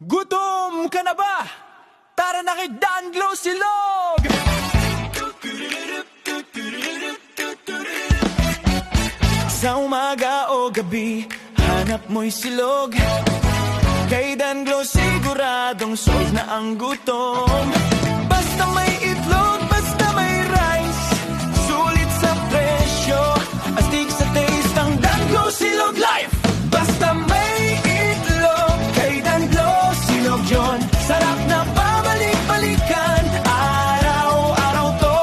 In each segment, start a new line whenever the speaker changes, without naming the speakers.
Gutom ka na ba? Tara na kay Danglo Silog! Sa umaga o gabi, hanap mo'y silog. Kay Danglo siguradong solve na ang gutom. Basta may itlog, basta may rice, sulit sa presyo, astig sa taste ang Danglo Silog Life. Basta may itlog, kay Danglo Silog yun. Sarap na babalik-balikan, araw-araw to.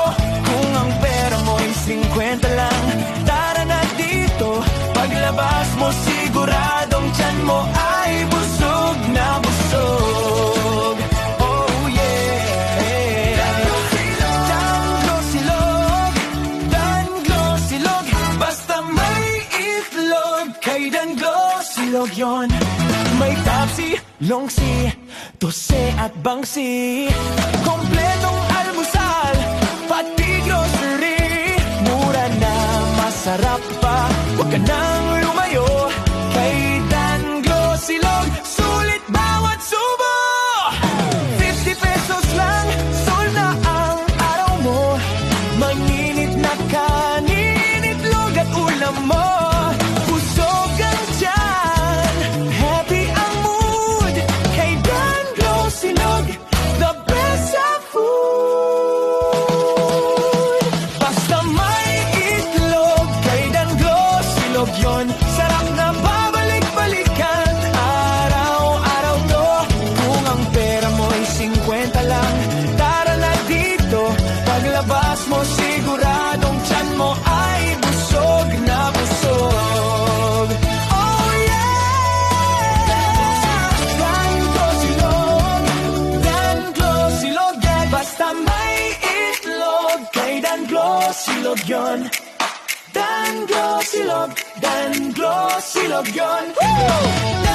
Kung ang pera mo'y 50 lang, tara na dito. Paglabas mo siguradong tiyan mo ay busog na busog. Oh yeah, Danglo Silog, Danglo Silog. Basta may itlog, kay Danglo Silog yun. May tapsi, longsi, tose at bangsi, kompletong almusal, pati grocery. Mura na, masarap pa, huwag ka nang lumayo. Kay Danglo Silog, sulit bawat subo. 50 pesos lang, sol na ang araw mo. Mainit na kanin, itlog at ulam mo. Busog ang tiyan, happy ang mood. Kay Danglo Silog, the best sa food. Basta may itlog, kay Danglo Silog yun. Sarap na babalik-balikan, araw-araw to. Kung ang pera mo'y 50 lang, tara na dito. Paglabas mo siguradong tiyan mo ay busog na busog. Oh yeah, Danglo Silog, Danglo Silog yan. Basta may itlog, kay Danglo Silog yun. Danglo Silog, Danglo Silog yun. Woo!